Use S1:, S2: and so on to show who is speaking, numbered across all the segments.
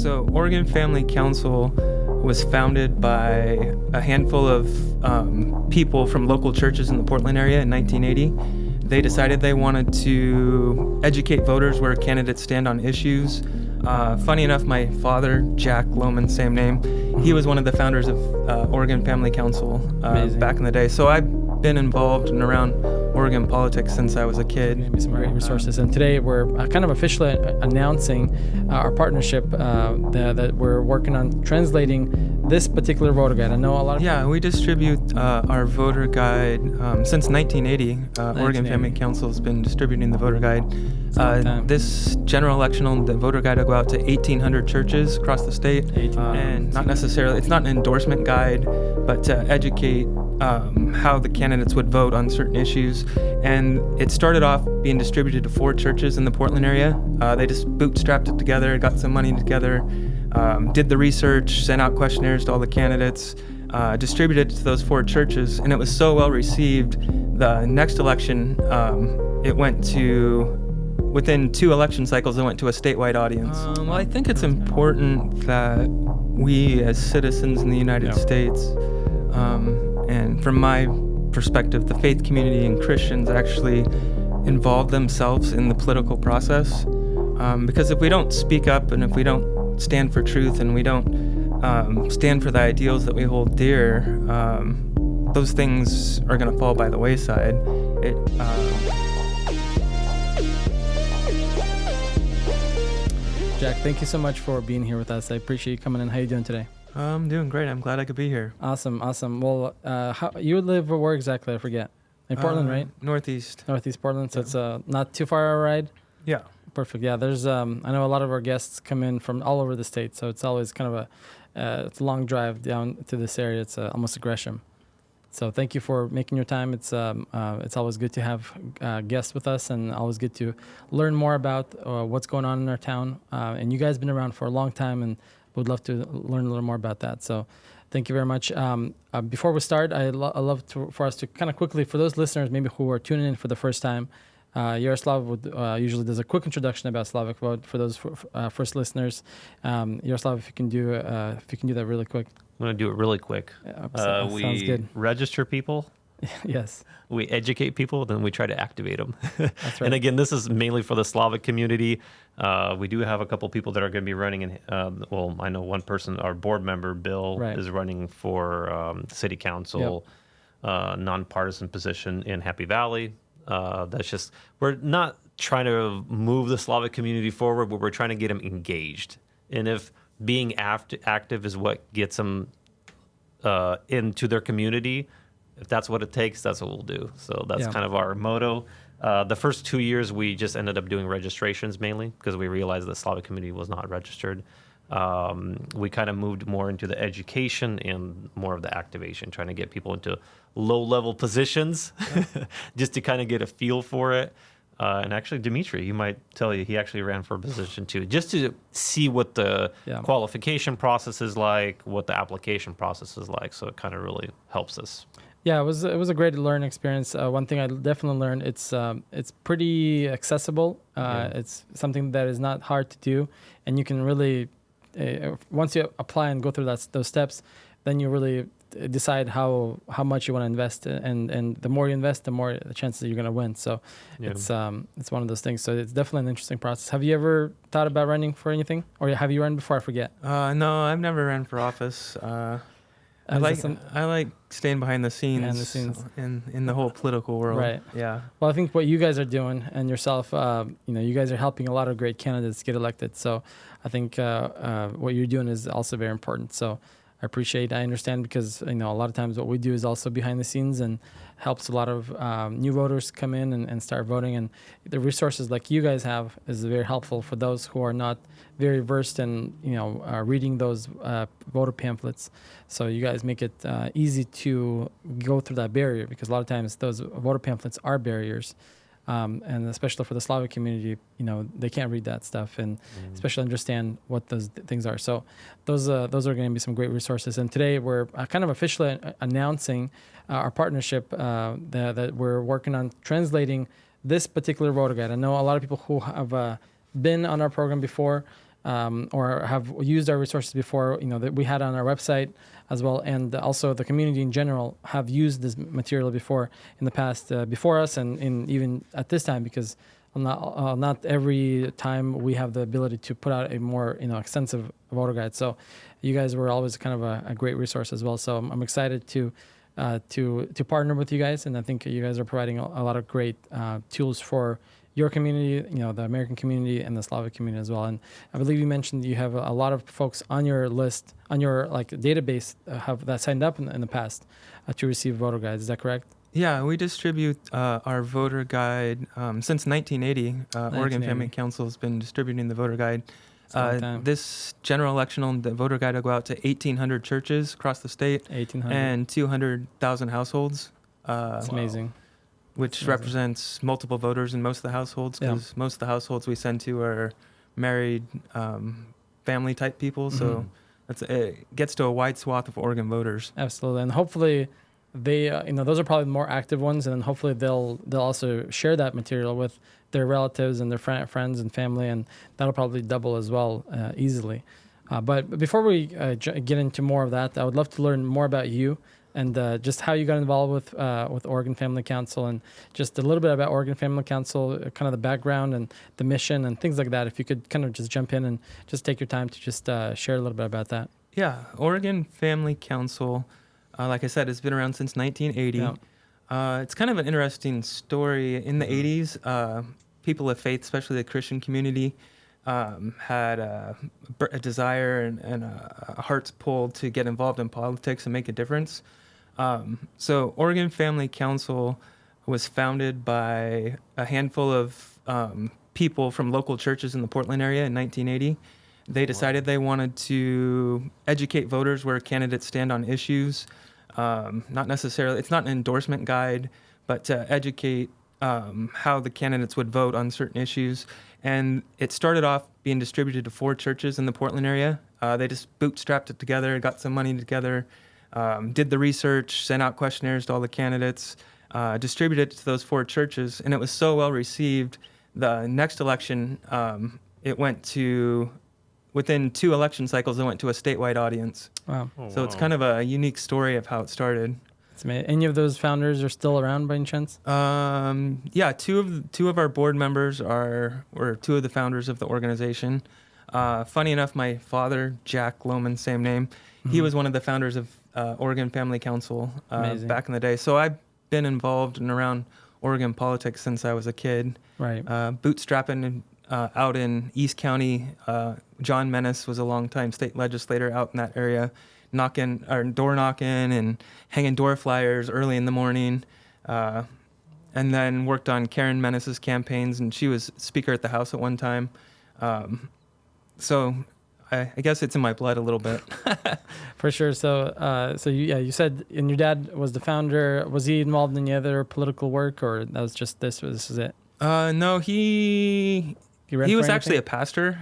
S1: So Oregon Family Council was founded by a handful of people from local churches in the Portland area in 1980. They decided they wanted to educate voters where candidates stand on issues. Funny enough, my father, Jack Louman, same name, he was one of the founders of Oregon Family Council back in the day. So I've been involved and around Oregon politics since I was a kid.
S2: Maybe some great resources. And today we're kind of officially announcing our partnership that we're working on translating this particular voter guide. I know a lot of
S1: we distribute our voter guide since 1980. Oregon Family Council has been distributing the voter guide. This general election, the voter guide will go out to 1,800 churches across the state, and not necessarily, it's not an endorsement guide, but to educate how the candidates would vote on certain issues. And it started off being distributed to 4 churches in the Portland area. They just bootstrapped it together, got some money together, did the research, sent out questionnaires to all the candidates, distributed it to those 4 churches, and it was so well received. The next election, it went to, within 2 election cycles, it went to a statewide audience. Well, I think it's important that we as citizens in the United States, and from my perspective, the faith community and Christians actually involve themselves in the political process. Because if we don't speak up and if we don't stand for truth and we don't stand for the ideals that we hold dear, those things are going to fall by the wayside.
S2: Jack, thank you so much for being here with us. I appreciate you coming in. How are you doing today?
S1: I'm doing great. I'm glad I could be here.
S2: Awesome. Well, you live where exactly? I forget. In Portland, right?
S1: Northeast
S2: Portland. So it's not too far a ride.
S1: Yeah.
S2: Perfect. Yeah. There's I know a lot of our guests come in from all over the state, so it's always kind of it's a long drive down to this area. It's almost a Gresham. So thank you for making your time. It's always good to have guests with us, and always good to learn more about what's going on in our town. And you guys have been around for a long time, and would love to learn a little more about that. So thank you very much. Before we start, I'd love for us to kind of quickly, for those listeners maybe who are tuning in for the first time, Yaroslav usually does a quick introduction about Slavic Vote for those first listeners. Yaroslav, if you can do that really quick.
S3: I'm going to do it really quick.
S2: Sounds good.
S3: Register people.
S2: Yes.
S3: We educate people, then we try to activate them.
S2: That's right.
S3: And again, this is mainly for the Slavic community. We do have a couple people that are going to be running. I know one person, our board member, Bill, is running for city council, nonpartisan position in Happy Valley. That's just, we're not trying to move the Slavic community forward, but we're trying to get them engaged. And if being active is what gets them into their community, if that's what it takes, that's what we'll do. So that's kind of our motto. The first 2 years, we just ended up doing registrations mainly because we realized the Slavic community was not registered. We kind of moved more into the education and more of the activation, trying to get people into low-level positions just to kind of get a feel for it. And actually, Dimitri, he might tell you he actually ran for a position too, just to see what the qualification process is like, what the application process is like. So it kind of really helps us.
S2: Yeah, it was a great learning experience. One thing I definitely learned, it's pretty accessible. It's something that is not hard to do, and you can really once you apply and go through those steps, then you really decide how much you want to invest, and the more you invest, the more the chances you're going to win. So it's one of those things. So it's definitely an interesting process. Have you ever thought about running for anything, or have you run before? I forget.
S1: No, I've never ran for office. I like staying behind the scenes, in the whole political world.
S2: Right.
S1: Yeah.
S2: Well, I think what you guys are doing, and yourself, you guys are helping a lot of great candidates get elected. So I think what you're doing is also very important. So I understand, because a lot of times what we do is also behind the scenes and helps a lot of new voters come in and start voting. And the resources like you guys have is very helpful for those who are not very versed in reading those voter pamphlets. So you guys make it easy to go through that barrier, because a lot of times those voter pamphlets are barriers. And especially for the Slavic community, they can't read that stuff and especially understand what those things are. So those are going to be some great resources. And today we're kind of officially announcing our partnership that we're working on translating this particular voter guide. I know a lot of people who have been on our program before or have used our resources before, that we had on our website as well, and also the community in general have used this material before in the past, before us, and even at this time, because not every time we have the ability to put out a more extensive voter guide. So you guys were always kind of a great resource as well. So I'm excited to partner with you guys, and I think you guys are providing a lot of great tools for your community, the American community and the Slavic community as well. And I believe you mentioned you have a lot of folks on your list, on your database, that signed up in the past to receive voter guides. Is that correct?
S1: Yeah, we distribute our voter guide since 1980. Oregon Family Council has been distributing the voter guide. This general election, the voter guide will go out to 1,800 churches across the state
S2: 1,800.
S1: and 200,000 households.
S2: That's amazing.
S1: Which represents multiple voters in most of the households, because most of the households we send to are married family type people. So it gets to a wide swath of Oregon voters.
S2: Absolutely. And hopefully they, those are probably the more active ones, and then hopefully they'll also share that material with their relatives and their friends and family, and that'll probably double as well easily. But before we get into more of that, I would love to learn more about you and just how you got involved with Oregon Family Council, and just a little bit about Oregon Family Council, kind of the background and the mission and things like that. If you could kind of just jump in and just take your time to just share a little bit about that.
S1: Yeah, Oregon Family Council, like I said, has been around since 1980. Yeah. It's kind of an interesting story. In the 80s, people of faith, especially the Christian community, had a desire and a heart's pull to get involved in politics and make a difference. So Oregon Family Council was founded by a handful of people from local churches in the Portland area in 1980. They decided they wanted to educate voters where candidates stand on issues. Not necessarily, it's not an endorsement guide, but to educate how the candidates would vote on certain issues. And it started off being distributed to 4 churches in the Portland area. They just bootstrapped it together, got some money together, did the research, sent out questionnaires to all the candidates, distributed it to those 4 churches, and it was so well received. The next election, it went to, within 2 election cycles, it went to a statewide audience.
S2: Wow.
S1: So it's kind of a unique story of how it started.
S2: Any of those founders are still around by any chance?
S1: Yeah, two of our board members were 2 of the founders of the organization. Funny enough, my father, Jack Louman, same name, he was one of the founders of Oregon Family Council back in the day. So I've been involved and around Oregon politics since I was a kid.
S2: Right.
S1: Bootstrapping out in East County. John Menace was a longtime state legislator out in that area, door knocking and hanging door flyers early in the morning, and then worked on Karen Menace's campaigns, and she was speaker at the House at one time. So I guess it's in my blood a little bit.
S2: For sure. So you said, and your dad was the founder. Was he involved in any other political work, or that was just this was it?
S1: No, he was actually a pastor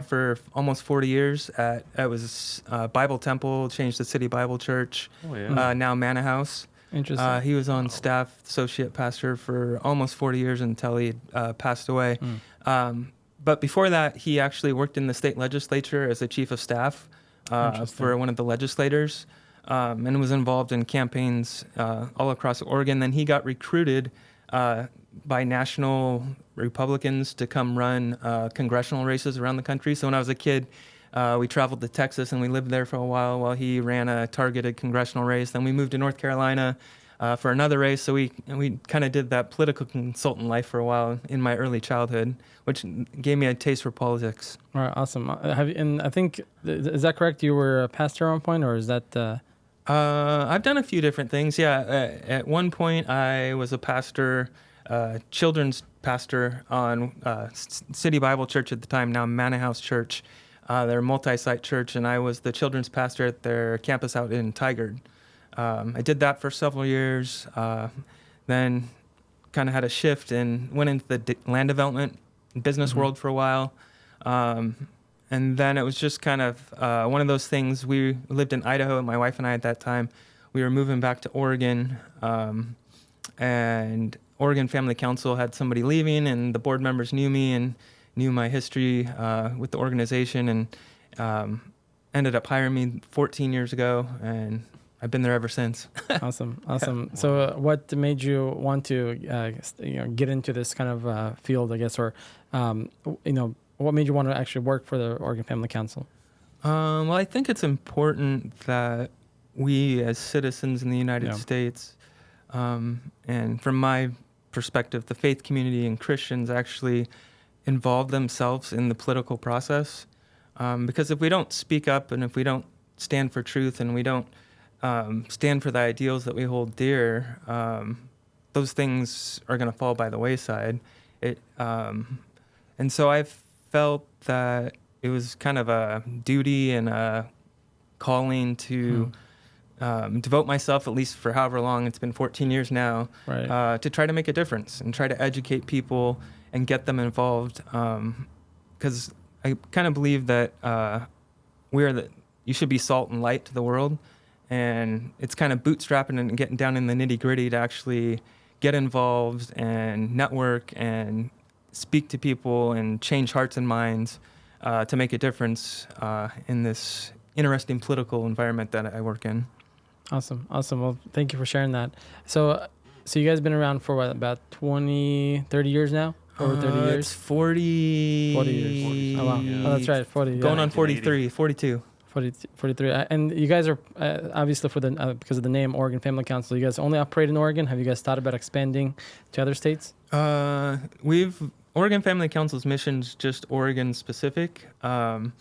S1: for almost 40 years. It was Bible Temple, changed to City Bible Church, now Manna House.
S2: Interesting.
S1: He was on staff, associate pastor, for almost 40 years until he passed away. But before that, he actually worked in the state legislature as the chief of staff for one of the legislators, and was involved in campaigns all across Oregon. Then he got recruited by national Republicans to come run congressional races around the country. So when I was a kid, we traveled to Texas and we lived there for a while he ran a targeted congressional race. Then we moved to North Carolina for another race. So we kind of did that political consultant life for a while in my early childhood, which gave me a taste for politics.
S2: All right, awesome. And I think, is that correct? You were a pastor at one point, or is that?
S1: I've done a few different things. Yeah, at one point I was a pastor, children's pastor on City Bible Church at the time, now Manna House Church. They're a multi-site church, and I was the children's pastor at their campus out in Tigard. I did that for several years, then kind of had a shift and went into the land development business world for a while. And then it was just kind of one of those things. We lived in Idaho, my wife and I at that time. We were moving back to Oregon, and Oregon Family Council had somebody leaving, and the board members knew me and knew my history with the organization and ended up hiring me 14 years ago, and I've been there ever since.
S2: Awesome. Yeah. So what made you want to get into this kind of field, I guess, or what made you want to actually work for the Oregon Family Council?
S1: Well, I think it's important that we as citizens in the United States, and from my perspective, the faith community and Christians actually involve themselves in the political process. Because if we don't speak up and if we don't stand for truth and we don't stand for the ideals that we hold dear, those things are going to fall by the wayside. And so I felt that it was kind of a duty and a calling to devote myself, at least for however long, it's been 14 years now, to try to make a difference and try to educate people and get them involved. Because I kind of believe that you should be salt and light to the world. And it's kind of bootstrapping and getting down in the nitty gritty to actually get involved and network and speak to people and change hearts and minds to make a difference in this interesting political environment that I work in.
S2: Awesome. Well, thank you for sharing that. So you guys been around for what, about 30 years now? Over 30 years?
S1: It's 40
S2: years. Oh, wow. Yeah. Oh, that's right. 40.
S1: Going on 43, 42.
S2: 43. And you guys are, obviously, because of the name Oregon Family Council, you guys only operate in Oregon. Have you guys thought about expanding to other states?
S1: Oregon Family Council's mission's just Oregon specific. We're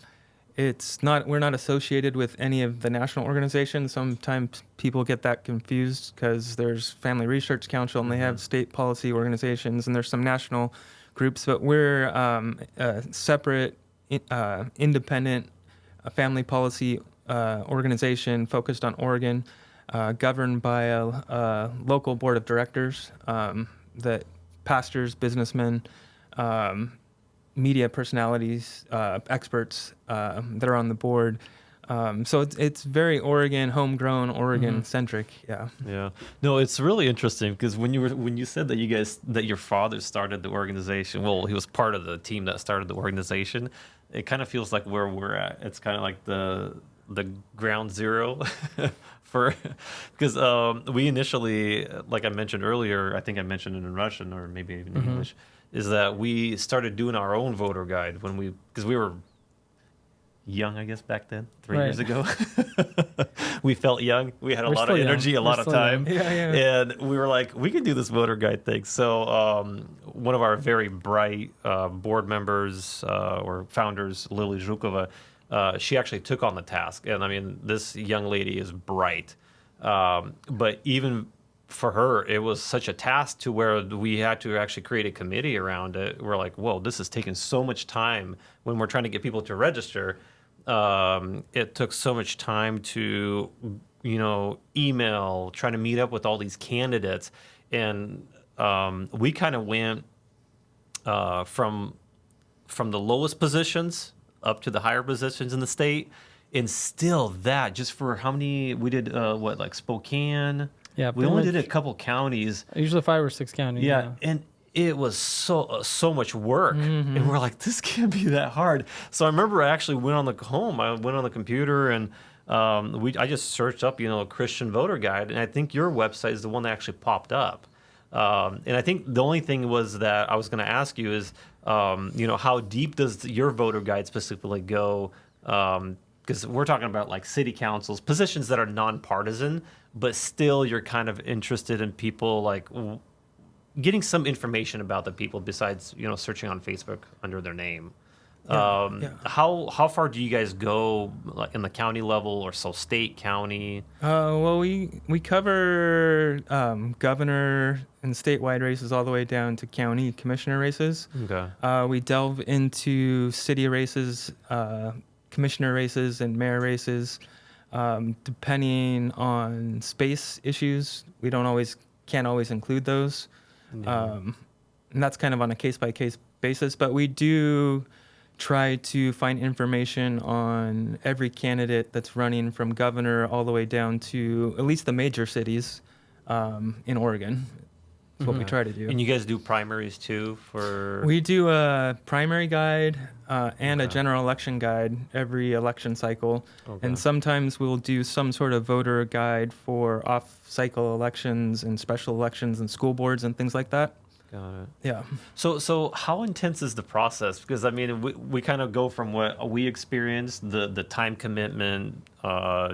S1: not associated with any of the national organizations. Sometimes people get that confused because there's Family Research Council and they have state policy organizations, and there's some national groups, but we're a separate, independent family policy organization focused on Oregon, governed by a local board of directors that pastors, businessmen, media personalities, experts that are on the board. So it's very Oregon, homegrown, Oregon centric. Yeah.
S3: Yeah. No, it's really interesting because when you said that your father started the organization, well, he was part of the team that started the organization. It kind of feels like where we're at. It's kind of like the ground zero because we initially, like I mentioned earlier, I think I mentioned it in Russian or maybe even in English, is that we started doing our own voter guide because we were young, I guess, back then, 3 years ago. We felt young. We had a lot of energy, a lot of time. And we were like, we can do this voter guide thing. So one of our very bright board members or founders, Lily Zhukova, she actually took on the task. And I mean, this young lady is bright. But even for her, it was such a task to where we had to actually create a committee around it. We're like, whoa, this is taking so much time when we're trying to get people to register. It took so much time to, email, trying to meet up with all these candidates. And we kind of went from the lowest positions up to the higher positions in the state. And still that, just for how many, we did, like Spokane?
S2: Yeah,
S3: we only did a couple counties.
S2: Usually 5 or 6 counties.
S3: Yeah. And it was so much work, and we're like, this can't be that hard. So I remember I actually went on the computer and I just searched up, Christian voter guide, and I think your website is the one that actually popped up. And I think the only thing was that I was going to ask you is, how deep does your voter guide specifically go? Because we're talking about like city councils, positions that are nonpartisan, but still you're kind of interested in people like getting some information about the people besides, searching on Facebook under their name. How far do you guys go, like in the county level or so state, county?
S1: Well, we cover governor and statewide races all the way down to county commissioner races.
S3: Okay.
S1: We delve into city races, commissioner races, and mayor races. Depending on space issues, we can't always include those. And that's kind of on a case-by-case basis, but we do try to find information on every candidate that's running from governor all the way down to at least the major cities in Oregon. Is what we try to do.
S3: And you guys do primaries too for?
S1: We do a primary guide and a general election guide every election cycle. Okay. And sometimes we'll do some sort of voter guide for off-cycle elections and special elections and school boards and things like that.
S3: Got it.
S1: Yeah.
S3: So how intense is the process? Because I mean, we kind of go from what we experienced, the time commitment,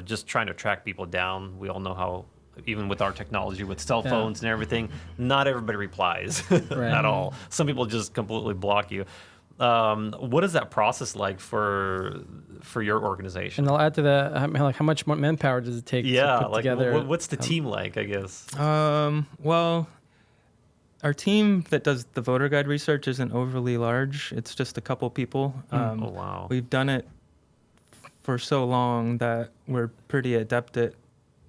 S3: just trying to track people down. We all know how, even with our technology, with cell phones and everything, not everybody replies at all. Some people just completely block you. What is that process like for your organization?
S2: And I'll add to that, like how much manpower does it take to put together?
S3: What's the team like, I guess?
S1: Well, our team that does the voter guide research isn't overly large. It's just a couple people.
S3: Oh, wow.
S1: We've done it for so long that we're pretty adept at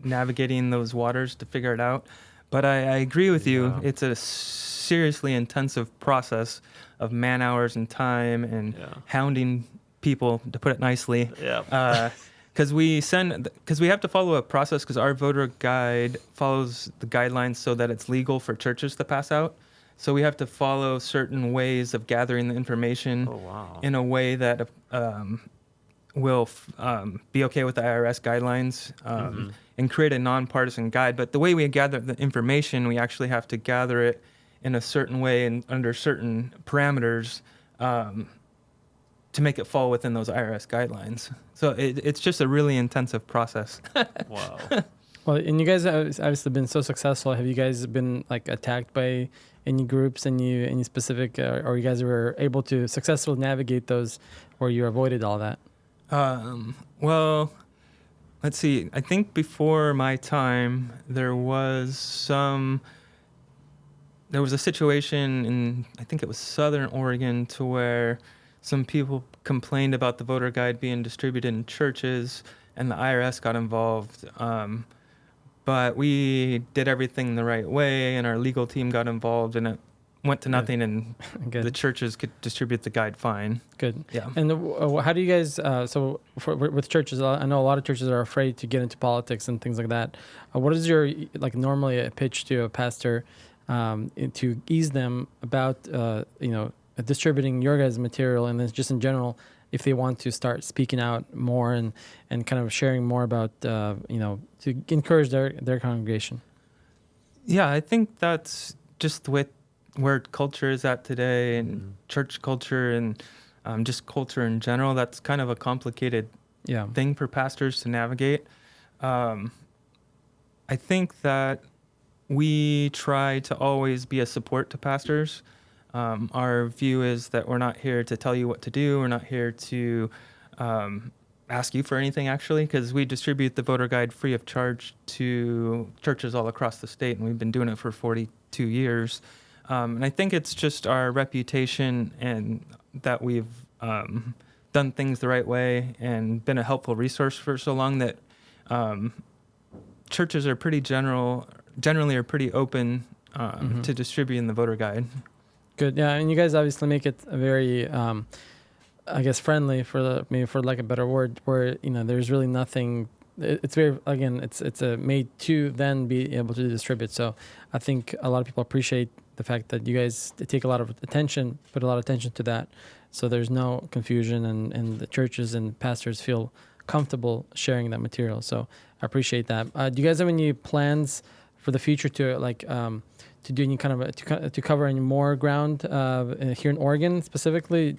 S1: navigating those waters to figure it out. But I agree with you. It's a seriously intensive process of man hours and time and hounding people, to put it nicely.
S3: Yeah.
S1: Because we have to follow a process, because our voter guide follows the guidelines so that it's legal for churches to pass out. So we have to follow certain ways of gathering the information in a way that will be okay with the IRS guidelines and create a nonpartisan guide. But the way we gather the information, we actually have to gather it in a certain way and under certain parameters to make it fall within those IRS guidelines. So it's just a really intensive process.
S3: Wow.
S2: Well, and you guys have obviously been so successful. Have you guys been like attacked by any groups, any specific, or you guys were able to successfully navigate those, or you avoided all that?
S1: Well, let's see. I think before my time, there was a situation in, I think it was Southern Oregon, to where some people complained about the voter guide being distributed in churches, and the IRS got involved. But we did everything the right way, and our legal team got involved, and it went to nothing, and the churches could distribute the guide fine.
S2: Good.
S1: Yeah.
S2: And how do you guys, with churches, I know a lot of churches are afraid to get into politics and things like that. What is your, normally a pitch to a pastor to ease them about, distributing your guys' material, and then just in general, if they want to start speaking out more and kind of sharing more about, to encourage their congregation?
S1: Yeah, I think that's just with where culture is at today, and church culture, and just culture in general. That's kind of a complicated thing for pastors to navigate. I think that we try to always be a support to pastors. Our view is that we're not here to tell you what to do. We're not here to ask you for anything, actually, because we distribute the voter guide free of charge to churches all across the state, and we've been doing it for 42 years. And I think it's just our reputation and that we've done things the right way and been a helpful resource for so long that churches are generally are pretty open to distributing the voter guide.
S2: Good. Yeah, and you guys obviously make it a very, friendly, for lack of a better word, where there's really nothing. It's very, again, it's made to then be able to distribute. So I think a lot of people appreciate the fact that you guys take a lot of attention, put a lot of attention to that, so there's no confusion, and the churches and pastors feel comfortable sharing that material. So I appreciate that. Do you guys have any plans for the future to to do any kind of to cover any more ground here in Oregon specifically?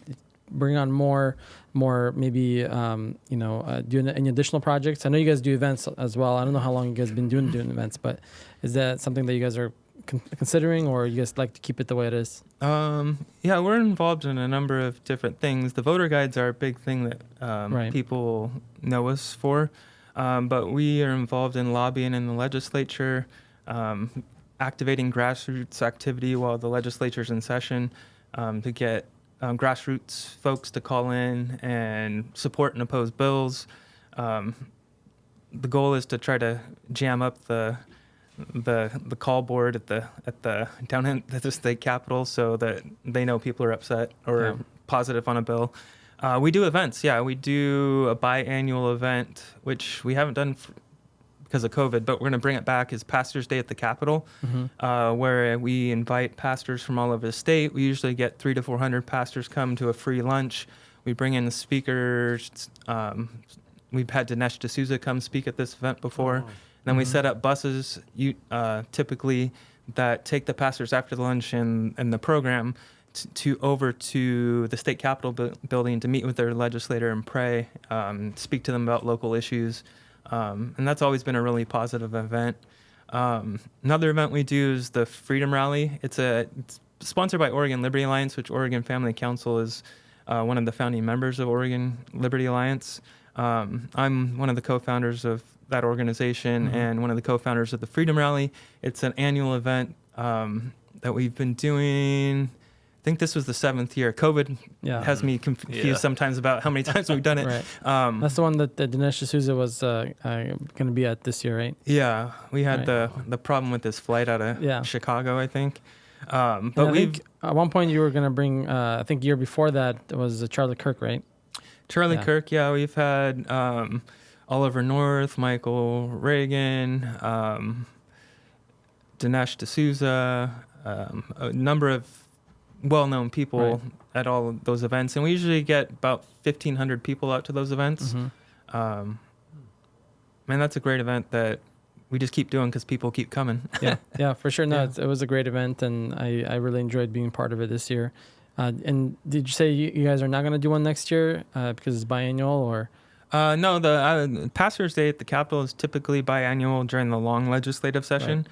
S2: Bring on more maybe doing any additional projects? I know you guys do events as well. I don't know how long you guys have been doing events, but is that something that you guys are considering, or you guys like to keep it the way it is?
S1: Yeah, we're involved in a number of different things. The voter guides are a big thing that people know us for, but we are involved in lobbying in the legislature, activating grassroots activity while the legislature's in session, to get grassroots folks to call in and support and oppose bills. The goal is to try to jam up the call board at the down at the state capitol, so that they know people are upset or positive on a bill. We do events. Yeah, we do a biannual event, which we haven't done because of COVID, but we're going to bring it back, is Pastors Day at the Capitol, where we invite pastors from all over the state. We usually get 300 to 400 pastors come to a free lunch. We bring in the speakers. We've had Dinesh D'Souza come speak at this event before. Then we set up buses, typically, that take the pastors after the lunch and the program over to the state capitol building to meet with their legislator and pray, speak to them about local issues. And that's always been a really positive event. Another event we do is the Freedom Rally. It's sponsored by Oregon Liberty Alliance, which Oregon Family Council is one of the founding members of Oregon Liberty Alliance. I'm one of the co-founders of that organization and one of the co-founders of the Freedom Rally. It's an annual event that we've been doing. I think this was the 7th year. COVID has me confused sometimes about how many times we've done it.
S2: Right. That's the one that Dinesh D'Souza was going to be at this year, right?
S1: Yeah, we had the problem with this flight out of Chicago, I think. But
S2: at one point you were going to bring, I think year before that was Charlie Kirk, right?
S1: Charlie Kirk, we've had Oliver North, Michael Reagan, Dinesh D'Souza, a number of well-known people at all of those events, and we usually get about 1,500 people out to those events. Man, that's a great event that we just keep doing because people keep coming.
S2: Yeah, for sure. No, it was a great event, and I really enjoyed being part of it this year. And did you say you guys are not going to do one next year because it's biannual, or?
S1: No, the Pastors Day at the Capitol is typically biannual during the long legislative session,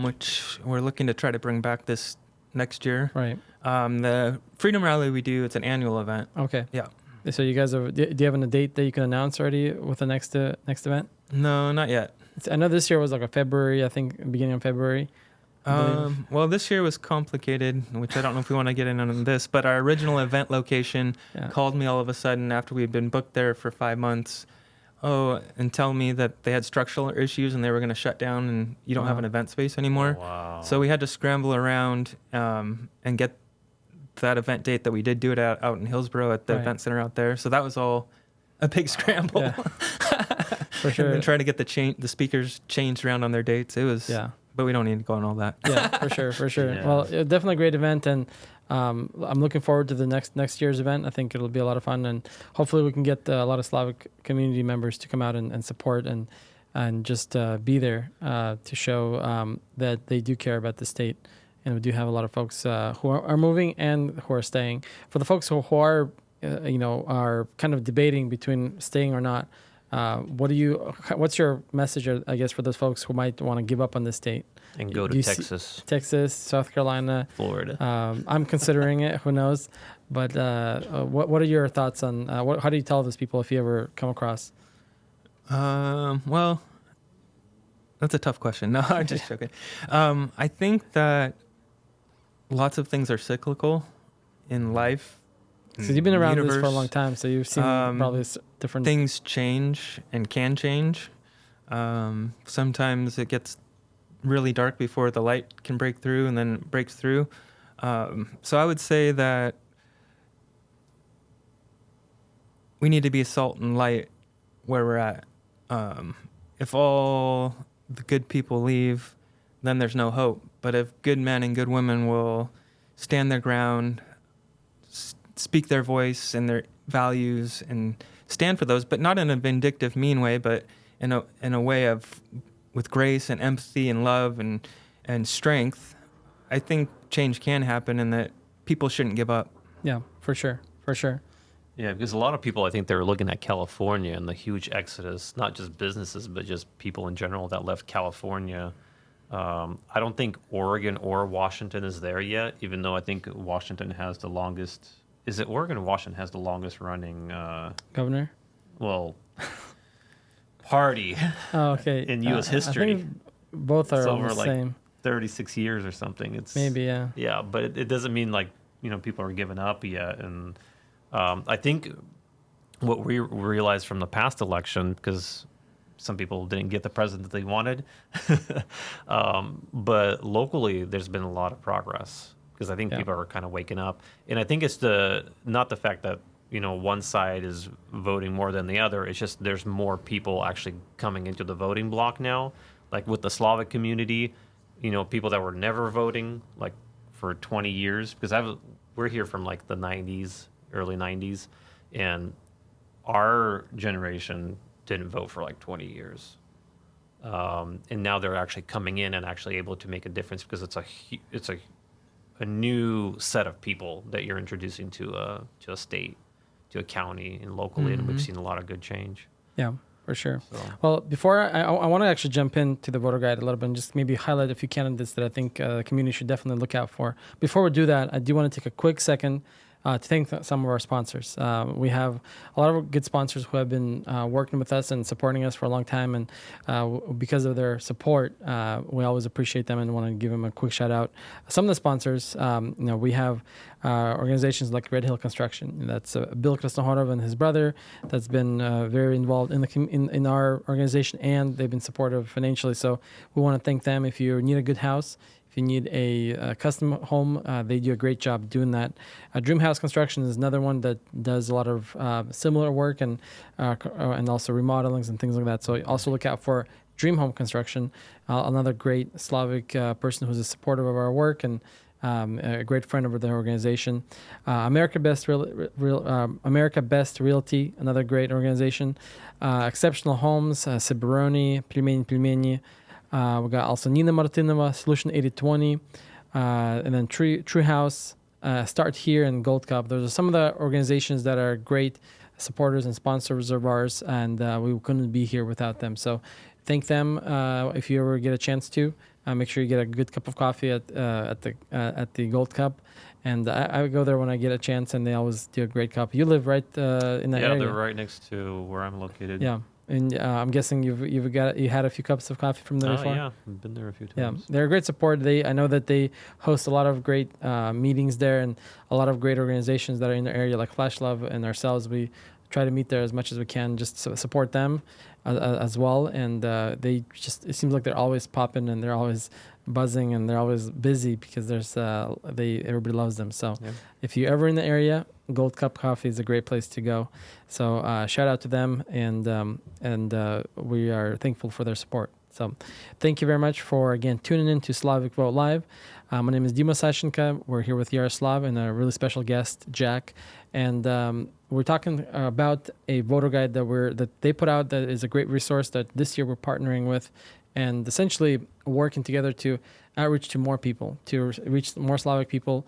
S1: which we're looking to try to bring back this next year.
S2: Right.
S1: The Freedom Rally we do, it's an annual event.
S2: Okay.
S1: Yeah.
S2: So you guys do you have a date that you can announce already with the next event?
S1: No, not yet.
S2: I know this year was like a February, I think, beginning of February.
S1: Well, this year was complicated, which I don't know if we want to get in on this, but our original event location called me all of a sudden after we'd been booked there for 5 months, and tell me that they had structural issues and they were going to shut down and you don't have an event space anymore.
S3: Wow.
S1: So we had to scramble around and get that event date that we did do it out in Hillsborough at the event center out there. So that was all a big scramble.
S2: Yeah. For sure.
S1: And then trying to get the speakers changed around on their dates. It was but we don't need to go on all that.
S2: Yeah, for sure. Yeah. Well, definitely a great event, and I'm looking forward to the next year's event. I think it'll be a lot of fun, and hopefully we can get a lot of Slavic community members to come out and support and just be there to show that they do care about the state. And we do have a lot of folks who are moving and who are staying. For the folks who are, are kind of debating between staying or not, what's your message, I guess, for those folks who might want to give up on the state
S3: and go to Texas,
S2: South Carolina,
S3: Florida?
S2: I'm considering it. Who knows? But what are your thoughts on how do you tell those people if you ever come across?
S1: Well, that's a tough question. No, I'm just joking. I think that lots of things are cyclical in life.
S2: So you've been around this for a long time, so you've seen probably different
S1: things change and can change. Sometimes it gets really dark before the light can break through, and then it breaks through. So I would say that we need to be salt and light where we're at. If all the good people leave, then there's no hope. But if good men and good women will stand their ground, speak their voice and their values and stand for those, but not in a vindictive, mean way, but in a way of with grace and empathy and love and strength, I think change can happen, and that people shouldn't give up.
S2: Yeah, for sure.
S3: Yeah, because a lot of people, I think they were looking at California and the huge exodus, not just businesses, but just people in general that left California. I don't think Oregon or Washington is there yet, even though I think Washington has the longest. Is it Oregon or Washington has the longest running
S2: governor?
S3: Well, party. In U.S. history.
S2: I think both are almost the same.
S3: 36 years or something. It's
S2: maybe
S3: Yeah, but it doesn't mean people are giving up yet. And I think what we realized from the past election, because some people didn't get the president that they wanted, but locally there's been a lot of progress. Because I think people are kind of waking up, and I think it's not the fact that one side is voting more than the other. It's just there's more people actually coming into the voting block now. Like with the Slavic community, people that were never voting like for 20 years, because we're here from like the 90s, early 90s, and our generation didn't vote for like 20 years. And now they're actually coming in and actually able to make a difference, because it's a new set of people that you're introducing to a state, to a county, and locally, and we've seen a lot of good change.
S2: Yeah, for sure. So. Well, before I want to actually jump into the voter guide a little bit and just maybe highlight a few candidates that I think the community should definitely look out for. Before we do that, I do want to take a quick second to thank some of our sponsors. We have a lot of good sponsors who have been working with us and supporting us for a long time, and because of their support, we always appreciate them and want to give them a quick shout out. Some of the sponsors, we have organizations like Red Hill Construction. That's Bill Krasnohorov and his brother. That's been very involved in our organization, and they've been supportive financially. So we want to thank them. If you need a good house, if you need a custom home, they do a great job doing that. Dream House Construction is another one that does a lot of similar work and also remodelings and things like that. So also look out for Dream Home Construction, another great Slavic person who's a supporter of our work and a great friend of the organization. America Best Realty, another great organization. Exceptional Homes, Siberoni, Pelmeni. We got also Nina Martinova, Solution 8020, and then True House, Start Here, and Gold Cup. Those are some of the organizations that are great supporters and sponsors of ours, and we couldn't be here without them. So thank them if you ever get a chance to. Make sure you get a good cup of coffee at the Gold Cup. And I go there when I get a chance, and they always do a great cup. You live right in that area.
S3: Yeah, they're right next to where I'm located.
S2: Yeah. And I'm guessing you had a few cups of coffee from there before.
S3: Yeah, I've been there a few times.
S2: Yeah, they're a great support. I know that they host a lot of great meetings there, and a lot of great organizations that are in the area, like Flash Love and ourselves. We try to meet there as much as we can, just to support them as well. And it seems like they're always popping, and they're always buzzing, and they're always busy because everybody loves them. So if you're ever in the area, Gold Cup Coffee is a great place to go. So shout out to them, and we are thankful for their support. So thank you very much for, again, tuning in to Slavic Vote Live. My name is Dima Sashenka. We're here with Yaroslav and a really special guest, Jack. And we're talking about a voter guide that they put out that is a great resource that this year we're partnering with, and essentially working together to outreach to more people, to reach more Slavic people,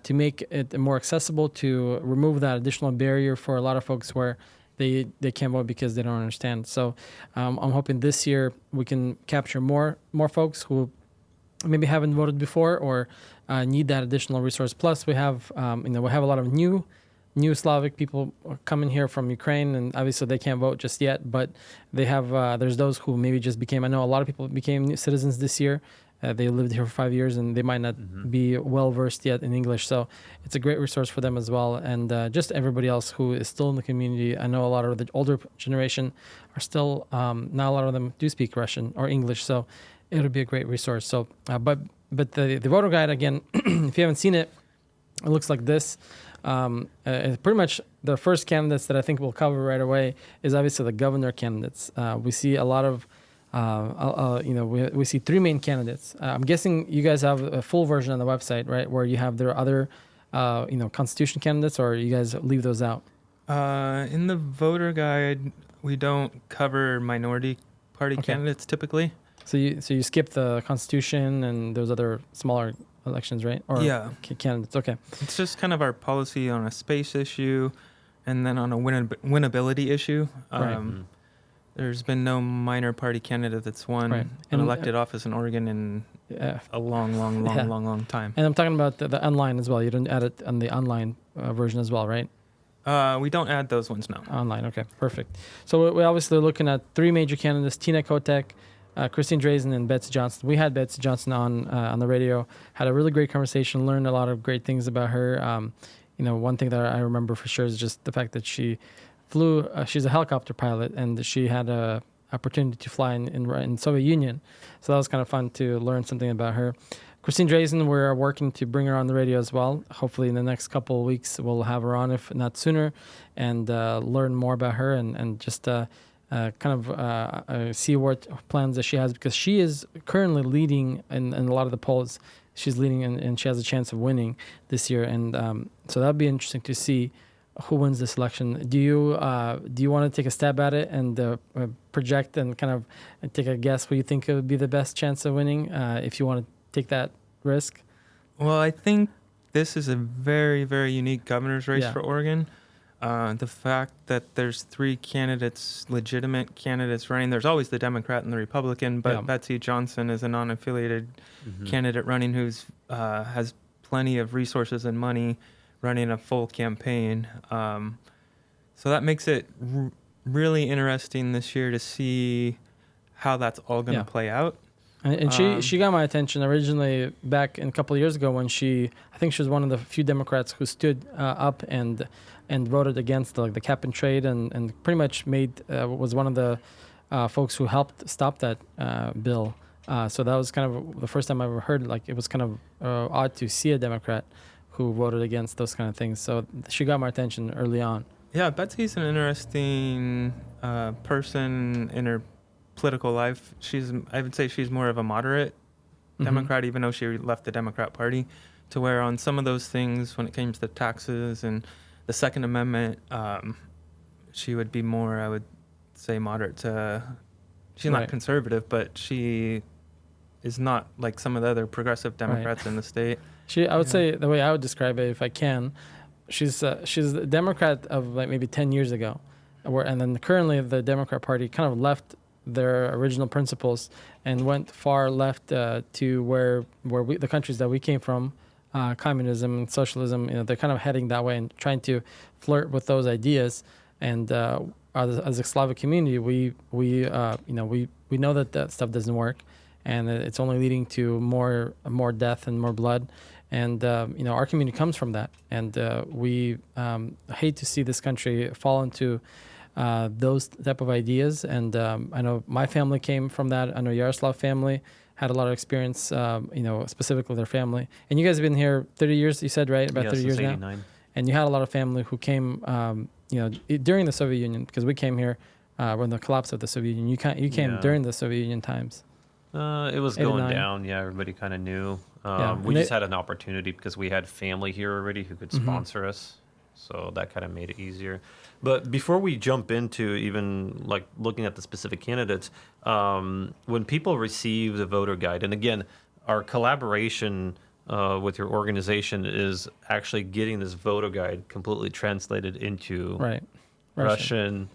S2: to make it more accessible, to remove that additional barrier for a lot of folks where they can't vote because they don't understand. So I'm hoping this year we can capture more folks who maybe haven't voted before or need that additional resource. Plus, we have we have a lot of new Slavic people coming here from Ukraine, and obviously they can't vote just yet, but they have there's those who maybe just became. I know a lot of people became citizens this year. They lived here for 5 years, and they might not be well versed yet in English. So it's a great resource for them as well, and just everybody else who is still in the community. I know a lot of the older generation are still not a lot of them do speak Russian or English, so it'll be a great resource. So, but the voter guide, again, if you haven't seen it, it looks like this. Pretty much the first candidates that I think we'll cover right away is obviously the governor candidates. We see a lot of, we see three main candidates. I'm guessing you guys have a full version on the website, right, where you have their other, constitution candidates, or you guys leave those out?
S1: In the voter guide, we don't cover minority party candidates typically.
S2: So you skip the constitution and those other smaller elections, right? Or candidates. Okay.
S1: It's just kind of our policy on a space issue, and then on a winnability issue.
S2: Right.
S1: There's been no minor party candidate that's won an elected office in Oregon in a long time.
S2: And I'm talking about the online as well. You don't add it on the online version as well, right?
S1: We don't add those ones now.
S2: Online, okay, perfect. So we're obviously looking at three major candidates: Tina Kotek, Christine Drazen, and Betsy Johnson. We had Betsy Johnson on the radio, had a really great conversation, learned a lot of great things about her. One thing that I remember for sure is just the fact that she flew. She's a helicopter pilot, and she had a opportunity to fly in Soviet Union. So that was kind of fun to learn something about her. Christine Drazen, we're working to bring her on the radio as well. Hopefully in the next couple of weeks, we'll have her on, if not sooner, and learn more about her and just see what plans that she has, because she is currently leading in a lot of the polls. She's leading and she has a chance of winning this year. And so that'd be interesting to see who wins this election. Do you want to take a stab at it and project and kind of take a guess what you think would be the best chance of winning, if you want to take that risk?
S1: Well, I think this is a very, very unique governor's race for Oregon. The fact that there's 3 candidates, legitimate candidates running. There's always the Democrat and the Republican, but Betsy Johnson is a non-affiliated candidate running who's has plenty of resources and money, running a full campaign. So that makes it really interesting this year to see how that's all going to play out.
S2: And she got my attention originally back a couple of years ago when I think she was one of the few Democrats who stood up and voted against the cap and trade and pretty much was one of the folks who helped stop that bill. So that was kind of the first time I ever heard, it was kind of odd to see a Democrat who voted against those kind of things. So she got my attention early on.
S1: Yeah, Betsy's an interesting person in her political life. I would say she's more of a moderate Democrat, even though she left the Democrat Party, to where on some of those things, when it came to taxes and the Second Amendment, she would be more, I would say, moderate to. She's not conservative, but she is not like some of the other progressive Democrats in the state.
S2: I would say, the way I would describe it, if I can, she's a Democrat of maybe 10 years ago, and then currently the Democrat Party kind of left their original principles and went far left to where the countries that we came from, communism and socialism, they're kind of heading that way and trying to flirt with those ideas. And as a Slavic community, we know that stuff doesn't work, and it's only leading to more death and more blood. And our community comes from that, and we hate to see this country fall into those type of ideas. And I know my family came from that. I know Yaroslav family had a lot of experience, specifically their family. And you guys have been here 30 years, you said, right? About 30 years 89. Now. And you had a lot of family who came, during the Soviet Union, because we came here when the collapse of the Soviet Union. You came during the Soviet Union times.
S3: It was going down. Yeah, everybody kind of knew. We just had an opportunity because we had family here already who could sponsor us. So that kind of made it easier. But before we jump into even looking at the specific candidates, when people receive the voter guide, and again, our collaboration with your organization is actually getting this voter guide completely translated into Russian,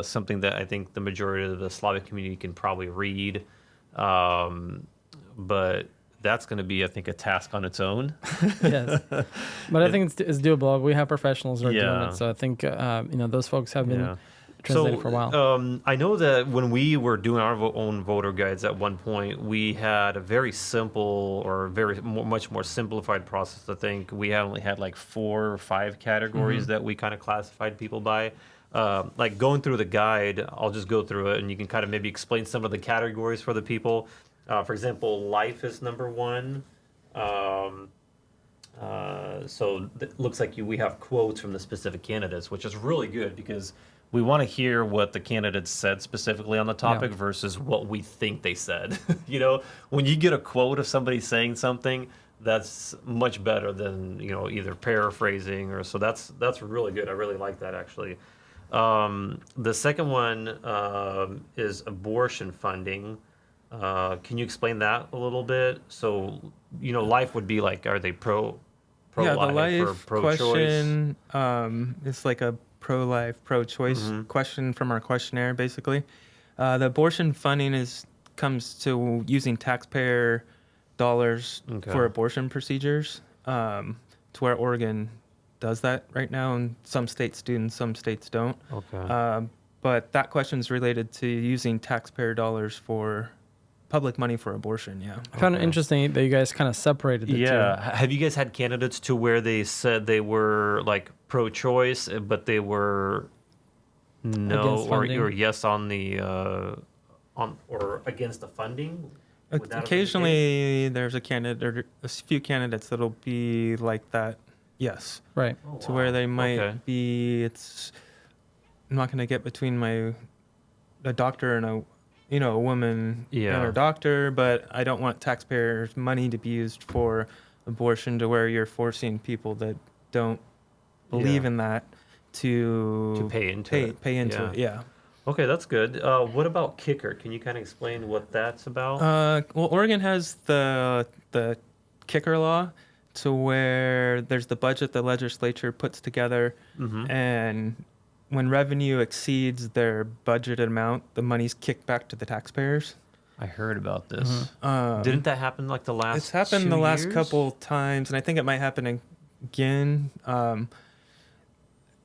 S3: something that I think the majority of the Slavic community can probably read. But that's going to be, I think, a task on its own.
S2: Yes, but I think it's doable. We have professionals who are doing it, so I think those folks have been translating for a while.
S3: I know that when we were doing our own voter guides at one point, we had a very simple or much more simplified process. I think we only had 4 or 5 categories that we kind of classified people by. Going through the guide, I'll just go through it, and you can kind of maybe explain some of the categories for the people. For example, life is number 1. So it looks like we have quotes from the specific candidates, which is really good because we want to hear what the candidates said specifically on the topic versus what we think they said. When you get a quote of somebody saying something, that's much better than either paraphrasing or. So that's really good. I really like that actually. The second one is abortion funding. Can you explain that a little bit? So, life would be are they pro-life
S1: the life
S3: or pro-choice?
S1: Question is a pro-life, pro-choice question from our questionnaire, basically. The abortion funding comes to using taxpayer dollars for abortion procedures, to where Oregon does that right now, and some states do and some states don't.
S3: Okay.
S1: But that question is related to using taxpayer dollars for public money for abortion,
S2: I found it interesting that you guys kind of separated the two.
S3: Have you guys had candidates to where they said they were pro-choice, but they were no or yes on the or against the funding?
S1: Occasionally, there's a candidate or a few candidates that'll be like that. Yes.
S2: Right.
S1: To where they might be. I'm not going to get between a doctor and a woman and her doctor, but I don't want taxpayers' money to be used for abortion to where you're forcing people that don't believe in that to pay into it. Yeah.
S3: Okay, that's good. What about kicker? Can you kind of explain what that's about?
S1: Well, Oregon has the kicker law, to where there's the budget the legislature puts together, and when revenue exceeds their budgeted amount, the money's kicked back to the taxpayers.
S3: I heard about this. Didn't that happen like the last?
S1: It's happened
S3: 2
S1: the last
S3: years?
S1: couple times, and I think it might happen again.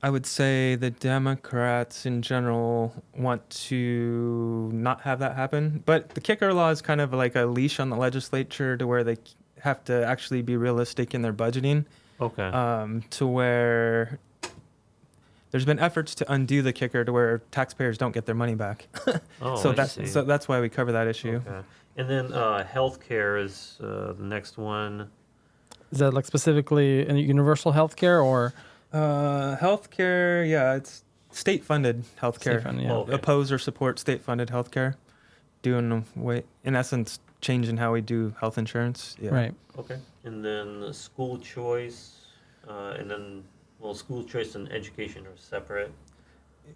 S1: I would say the Democrats in general want to not have that happen. But the kicker law is kind of like a leash on the legislature to where they have to actually be realistic in their budgeting.
S3: Okay.
S1: To where there's been efforts to undo the kicker to where taxpayers don't get their money back. So that's why we cover that issue.
S3: Okay. And then healthcare is the next one.
S2: Is that like specifically universal healthcare or?
S1: Healthcare, yeah, it's state-funded healthcare. Oppose or support state-funded healthcare. In essence, changing how we do health insurance. Yeah.
S2: Right.
S3: Okay. And then school choice, school choice and education are separate.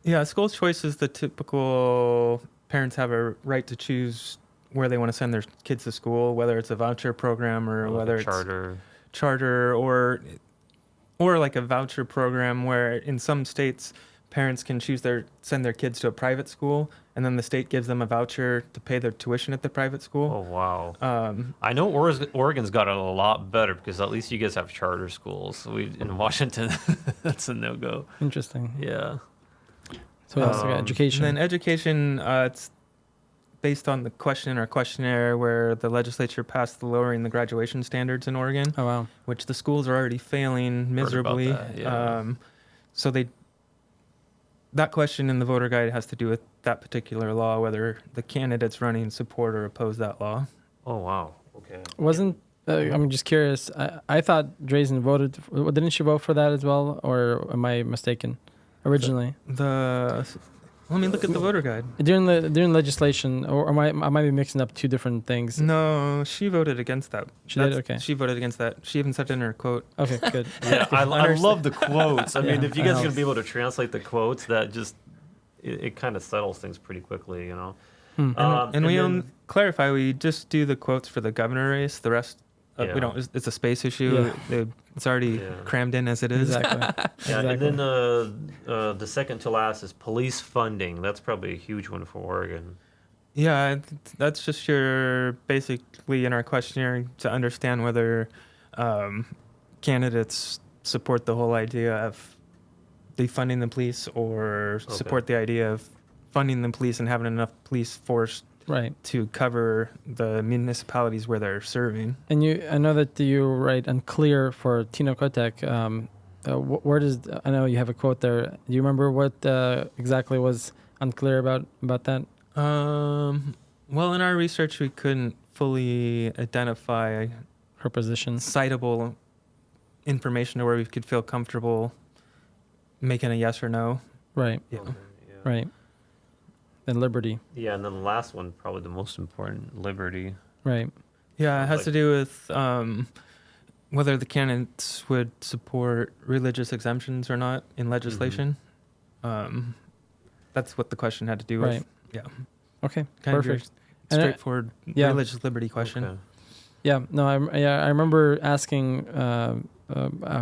S1: Yeah, school choice is the typical parents have a right to choose where they want to send their kids to school, whether it's a voucher program or whether it's charter or like a voucher program where in some states parents can choose send their kids to a private school, and then the state gives them a voucher to pay their tuition at the private school.
S3: Oh, wow. I know Oregon's got it a lot better because at least you guys have charter schools. In Washington, that's a no-go.
S2: Interesting.
S3: Yeah.
S2: So also got education.
S1: And then education, it's based on the questionnaire where the legislature passed the lowering the graduation standards in Oregon.
S2: Oh, wow.
S1: Which the schools are already failing miserably. So that question in the voter guide has to do with that particular law, whether the candidates running support or oppose that law.
S3: Oh, wow. Okay.
S2: I'm just curious. I thought Drazen voted. Didn't she vote for that as well, or am I mistaken? Originally,
S1: let me look at the voter guide.
S2: During legislation, or I might be mixing up two different things.
S1: No, she voted against that.
S2: She did? Okay.
S1: She voted against that. She even said it in her quote.
S2: Okay, good.
S3: Yeah, I love the quotes. I mean, if you guys are going to be able to translate the quotes, that just, it kind of settles things pretty quickly, you know?
S1: And we clarify, we just do the quotes for the governor race. The rest, we don't. It's a space issue. Yeah. It's already crammed in as it is.
S2: Exactly.
S3: And then the second to last is police funding. That's probably a huge one for Oregon.
S1: Yeah, that's just basically in our questionnaire to understand whether candidates support the whole idea of defunding the police or support the idea of funding the police and having enough police force to cover the municipalities where they're serving.
S2: And I know that you write unclear for Tino Kotek. I know you have a quote there. Do you remember what exactly was unclear about that?
S1: Well, in our research, we couldn't fully identify
S2: her position,
S1: citable information to where we could feel comfortable making a yes or no.
S2: Right.
S1: Yeah.
S2: Right. And liberty.
S3: Yeah, and then the last one, probably the most important, liberty.
S2: Right.
S1: Yeah, it has to do with whether the candidates would support religious exemptions or not in legislation. That's what the question had to do with.
S2: Right.
S1: Yeah.
S2: Okay.
S1: Kind
S2: Perfect.
S1: of your straightforward religious liberty question.
S3: Okay.
S2: Yeah. No. I remember asking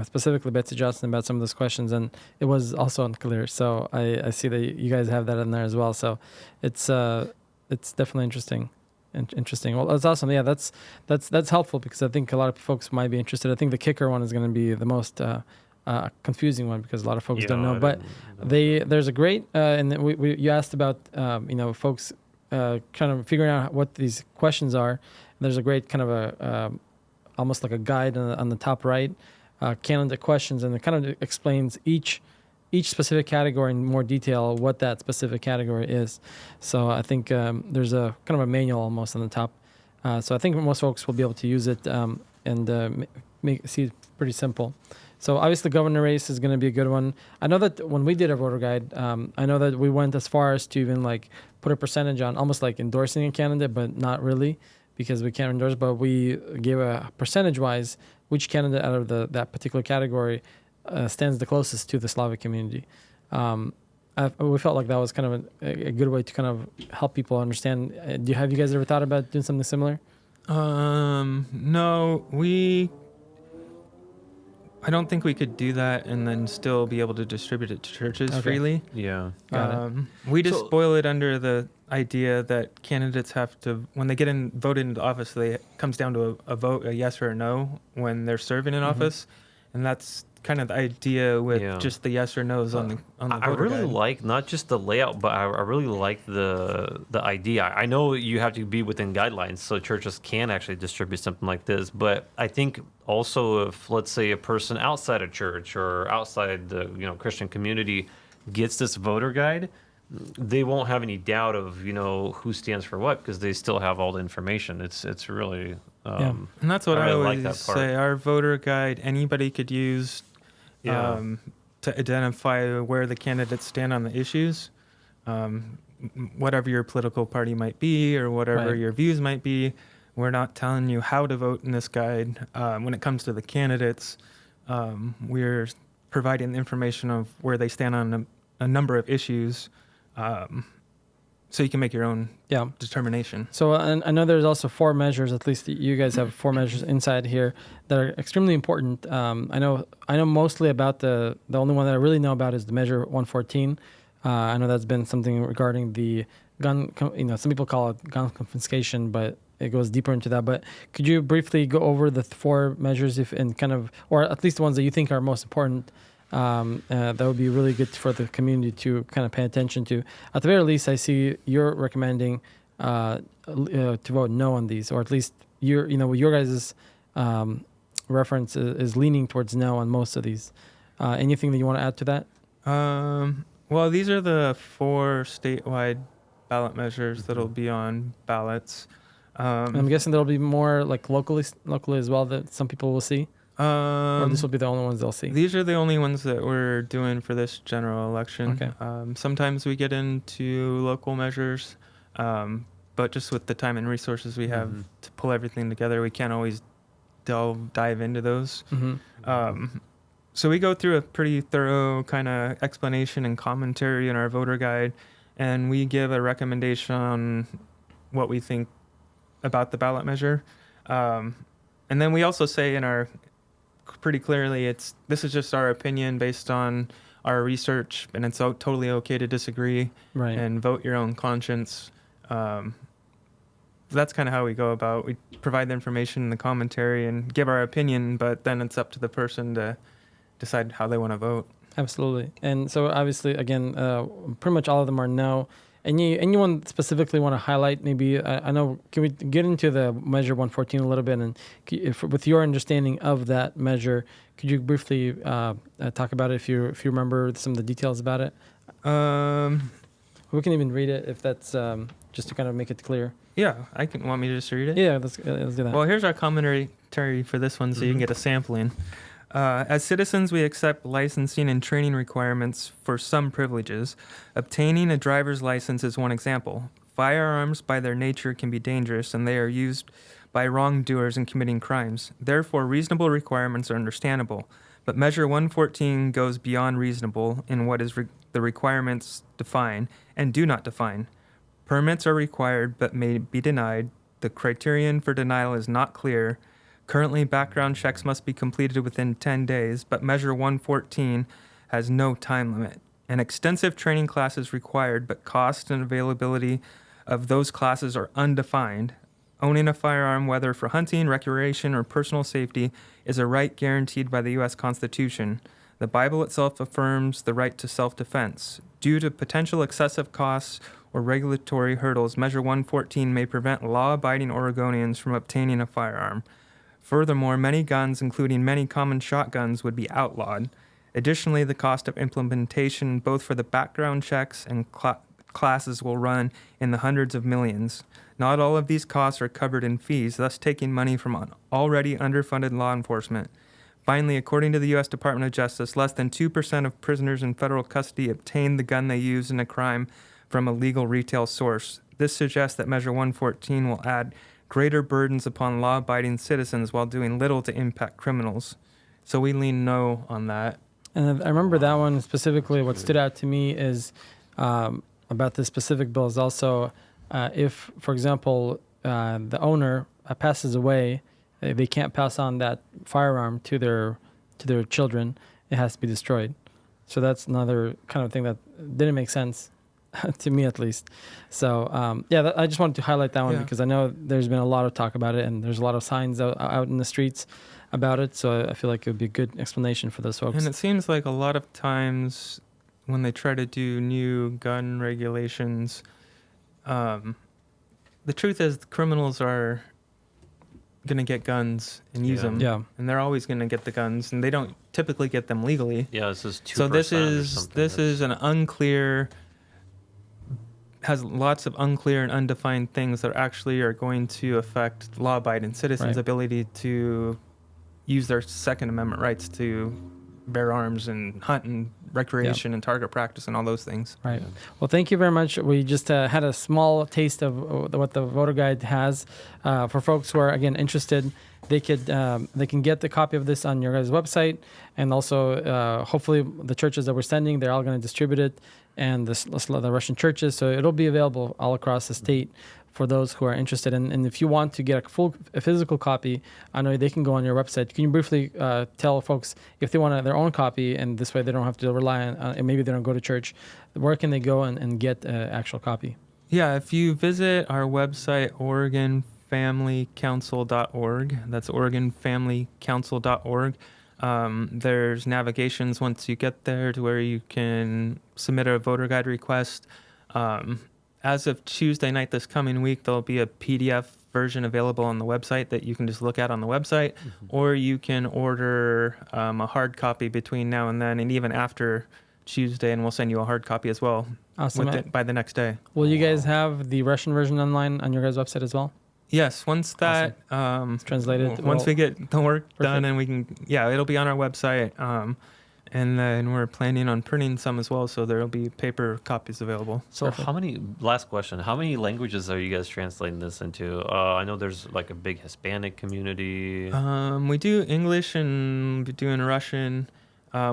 S2: specifically Betsy Johnson about some of those questions, and it was also unclear. So I see that you guys have that in there as well. So it's definitely interesting. Interesting. Well, that's awesome. Yeah, that's helpful because I think a lot of folks might be interested. I think the kicker one is going to be the most confusing one because a lot of folks don't know. But there's a great and you asked about folks kind of figuring out what these questions are. There's a great kind of a almost like a guide on the top right, candidate questions, and it kind of explains each specific category in more detail what that specific category is. So I think there's a kind of a manual almost on the top So I think most folks will be able to use it and see it pretty simple. So obviously, the governor race is going to be a good one. I know that when we did our voter guide, I know that we went as far as to even like put a percentage on, almost like endorsing a candidate, but not really, because we can't endorse. But we gave a percentage-wise which candidate out of that particular category stands the closest to the Slavic community. We felt like that was kind of a good way to kind of help people understand. Have you guys ever thought about doing something similar?
S1: No, I don't think we could do that and then still be able to distribute it to churches freely.
S3: Yeah.
S2: Got it.
S1: We just boil it under the idea that candidates have to, when they get voted into office, it comes down to a vote, a yes or a no, when they're serving in office. And that's kind of the idea with just the yes or no's on the voter
S3: I really
S1: guide.
S3: like not just the layout, but I really like the idea. I know you have to be within guidelines, so churches can actually distribute something like this. But I think also if, let's say, a person outside a church or outside the Christian community gets this voter guide, they won't have any doubt of who stands for what, because they still have all the information. It's really
S1: and that's what I
S3: really
S1: always
S3: like that part.
S1: say. Our voter guide, anybody could use to identify where the candidates stand on the issues, whatever your political party might be or whatever your views might be. We're not telling you how to vote in this guide. When it comes to the candidates, we're providing information of where they stand on a number of issues, so you can make your own determination.
S2: So I know there's also 4 measures. At least you guys have 4 measures inside here that are extremely important. I know mostly about the only one that I really know about is the measure 114. I know that's been something regarding the gun. Some people call it gun confiscation, but it goes deeper into that. But could you briefly go over the 4 measures, or at least the ones that you think are most important? That would be really good for the community to kind of pay attention to. At the very least, I see you're recommending to vote no on these, or at least your guys' reference is leaning towards no on most of these. Anything that you want to add to that?
S1: Well, these are the 4 statewide ballot measures that'll be on ballots.
S2: I'm guessing there'll be more like locally as well that some people will see. Or this will be the only ones they'll see?
S1: These are the only ones that we're doing for this general election.
S2: Okay.
S1: Sometimes we get into local measures, but just with the time and resources we have to pull everything together, we can't always dive into those. So we go through a pretty thorough kind of explanation and commentary in our voter guide, and we give a recommendation on what we think about the ballot measure. And then we also say pretty clearly, this is just our opinion based on our research, and it's totally okay to disagree and vote your own conscience. That's kind of how we go about. We provide the information in the commentary and give our opinion, but then it's up to the person to decide how they want to vote.
S2: Absolutely. And so obviously, again, pretty much all of them are no. Anyone specifically want to highlight? Maybe I know. Can we get into the measure 114 a little bit? And with your understanding of that measure, could you briefly talk about it if you remember some of the details about it? We can even read it if that's just to kind of make it clear.
S1: Yeah, want me to just read it?
S2: Yeah, let's do that.
S1: Well, here's our commentary for this one, so you can get a sampling. As citizens, we accept licensing and training requirements for some privileges. Obtaining a driver's license is one example. Firearms, by their nature, can be dangerous, and they are used by wrongdoers in committing crimes. Therefore, reasonable requirements are understandable. But Measure 114 goes beyond reasonable in what is the requirements define and do not define. Permits are required but may be denied. The criterion for denial is not clear. Currently, background checks must be completed within 10 days, but Measure 114 has no time limit. An extensive training class is required, but cost and availability of those classes are undefined. Owning a firearm, whether for hunting, recreation, or personal safety, is a right guaranteed by the U.S. Constitution. The Bible itself affirms the right to self-defense. Due to potential excessive costs or regulatory hurdles, Measure 114 may prevent law-abiding Oregonians from obtaining a firearm. Furthermore, many guns, including many common shotguns, would be outlawed. Additionally, the cost of implementation, both for the background checks and classes will run in the hundreds of millions. Not all of these costs are covered in fees, thus taking money from already underfunded law enforcement. Finally, according to the U.S. Department of Justice, less than 2% of prisoners in federal custody obtain the gun they used in a crime from a legal retail source. This suggests that Measure 114 will add greater burdens upon law-abiding citizens while doing little to impact criminals. So we lean no on that.
S2: And I remember that one specifically. What stood out to me is about this specific bill is also if, for example, the owner passes away, they can't pass on that firearm to their children. It has to be destroyed. So that's another kind of thing that didn't make sense to me, at least. So I just wanted to highlight that one because I know there's been a lot of talk about it, and there's a lot of signs out in the streets about it. So I feel like it would be a good explanation for those folks.
S1: And it seems like a lot of times when they try to do new gun regulations, the truth is the criminals are going to get guns and use them.
S2: Yeah.
S1: And they're always going to get the guns, and they don't typically get them legally.
S3: Yeah, this is 2%.
S1: So this is an unclear, has lots of unclear and undefined things that actually are going to affect law-abiding citizens' ability to use their Second Amendment rights to bear arms and hunt and recreation and target practice and all those things.
S2: Right. Well, thank you very much. We just had a small taste of what the voter guide has. For folks who are, again, interested, they can get the copy of this on your guys' website, and also hopefully the churches that we're sending, they're all going to distribute it, and the Russian churches. So it'll be available all across the state for those who are interested. And if you want to get a physical copy, I know they can go on your website. Can you briefly tell folks if they want their own copy, and this way they don't have to rely on, and maybe they don't go to church, where can they go and get an actual copy?
S1: Yeah, if you visit our website, OregonFamilyCouncil.org, that's OregonFamilyCouncil.org, there's navigations once you get there to where you can submit a voter guide request. As of Tuesday night this coming week, there'll be a PDF version available on the website that you can just look at on the website, or you can order a hard copy between now and then, and even after Tuesday, and we'll send you a hard copy as well.
S2: Awesome.
S1: By the next day.
S2: Will you guys have the Russian version online on your guys' website as well?
S1: Yes, once that
S2: it's translated.
S1: Once we get the work done, and we can, it'll be on our website. And then we're planning on printing some as well, so there'll be paper copies available.
S3: So last question, how many languages are you guys translating this into? I know there's like a big Hispanic community.
S1: We do English and we do in Russian.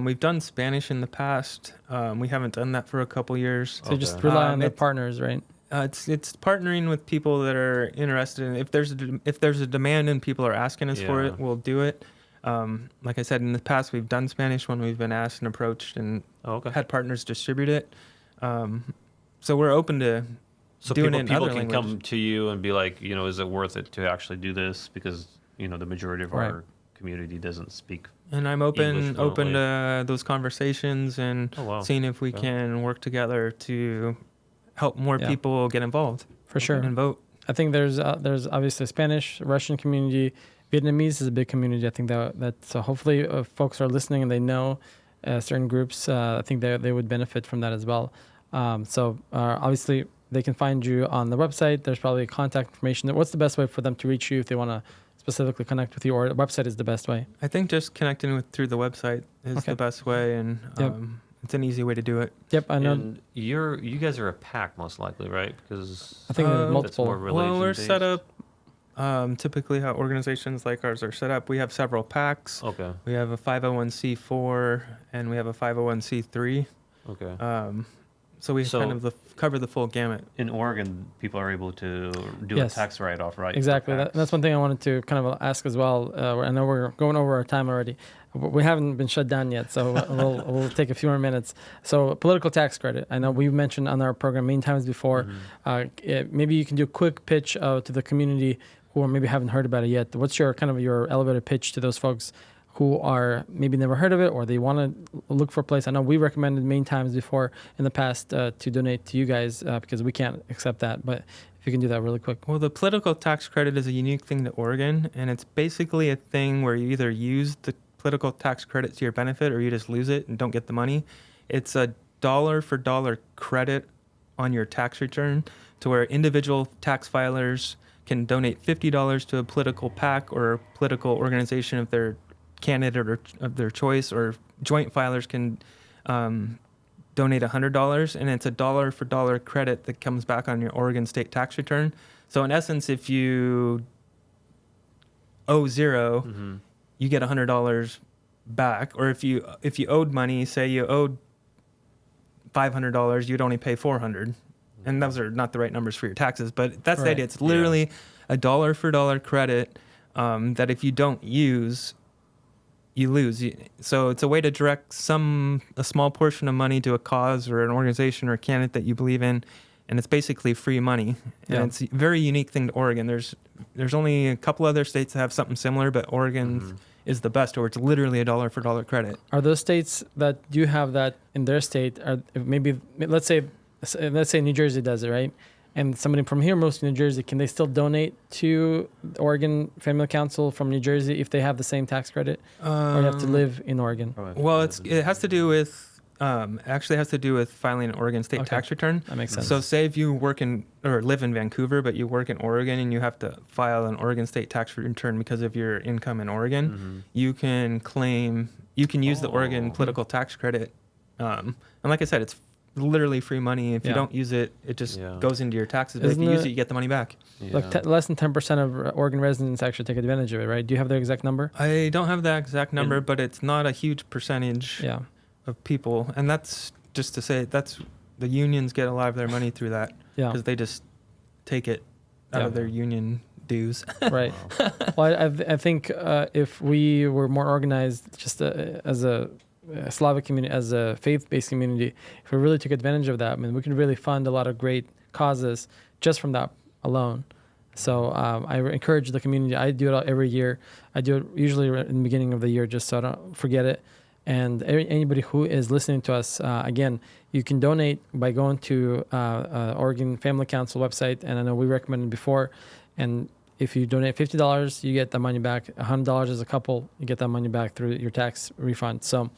S1: We've done Spanish in the past. We haven't done that for a couple years.
S2: So just rely on their partners, right?
S1: It's partnering with people that are interested in. If there's a demand and people are asking us for it, we'll do it. Like I said, in the past, we've done Spanish when we've been asked and approached and had partners distribute it. So we're open to doing it in other languages.
S3: People can come to you and be like, is it worth it to actually do this? Because, the majority of our community doesn't speak
S1: And I'm open to those conversations and seeing if we can work together to help more people get involved.
S2: For sure.
S1: And vote.
S2: I think there's obviously Spanish, Russian community. Vietnamese is a big community. I think that so hopefully if folks are listening and they know certain groups, I think they would benefit from that as well. So obviously they can find you on the website. There's probably contact information. What's the best way for them to reach you if they want to specifically connect with you, or the website is the best way?
S1: I think just connecting through the website is the best way, and it's an easy way to do it.
S2: Yep, I know.
S3: And you guys are a PAC most likely, right? Because
S2: I think there's multiple.
S1: Well, we're set up. Typically how organizations like ours are set up, we have several PACs.
S3: Okay.
S1: We have a 501c4 and we have a 501c3.
S3: Okay.
S1: So we kind of cover the full gamut.
S3: In Oregon, people are able to do a tax write-off, right?
S2: Exactly. That's one thing I wanted to kind of ask as well. I know we're going over our time already. We haven't been shut down yet, so we'll take a few more minutes. So political tax credit. I know we've mentioned on our program many times before. Maybe you can do a quick pitch to the community who maybe haven't heard about it yet. What's your elevator pitch to those folks who are maybe never heard of it, or they want to look for a place? I know we recommended many times before in the past to donate to you guys because we can't accept that. But if you can do that really quick.
S1: Well, the political tax credit is a unique thing to Oregon, and it's basically a thing where you either use the political tax credit to your benefit or you just lose it and don't get the money. It's a dollar for dollar credit on your tax return, to where individual tax filers can donate $50 to a political PAC or a political organization of their candidate or of their choice, or joint filers can donate $100, and it's a dollar for dollar credit that comes back on your Oregon state tax return. So in essence, if you owe zero, you get $100 back. Or if you owed money, say you owed $500, you'd only pay $400. And those are not the right numbers for your taxes, but that's the idea. It's literally a dollar for dollar credit that if you don't use, you lose. So it's a way to direct a small portion of money to a cause or an organization or a candidate that you believe in, and it's basically free money. And it's a very unique thing to Oregon. There's only a couple other states that have something similar, but Oregon is the best, where it's literally a dollar for dollar credit.
S2: Are those states that do have that in their state, maybe let's say New Jersey does it, right? And somebody from here moves to New Jersey, can they still donate to the Oregon Family Council from New Jersey if they have the same tax credit, or you have to live in Oregon?
S1: Well, it has to do with filing an Oregon state tax return.
S2: That makes sense.
S1: So say if you work in or live in Vancouver, but you work in Oregon and you have to file an Oregon state tax return because of your income in Oregon, you can use the Oregon political tax credit. And like I said, it's literally free money. If you don't use it, it just goes into your taxes. But if you use it, you get the money back.
S2: Like less than 10% of Oregon residents actually take advantage of it, right? Do you have the exact number?
S1: I don't have the exact number, but it's not a huge percentage of people. And that's just to say that's the unions get a lot of their money through that because they just take it out of their union dues.
S2: Right. Well, I think if we were more organized just as a Slavic community, as a faith-based community, if we really took advantage of that, I mean, we could really fund a lot of great causes just from that alone. So I encourage the community. I do it every year. I do it usually in the beginning of the year just so I don't forget it. And anybody who is listening to us, again, you can donate by going to Oregon Family Council website, and I know we recommended before. And if you donate $50, you get that money back. $100 as a couple, you get that money back through your tax refund. So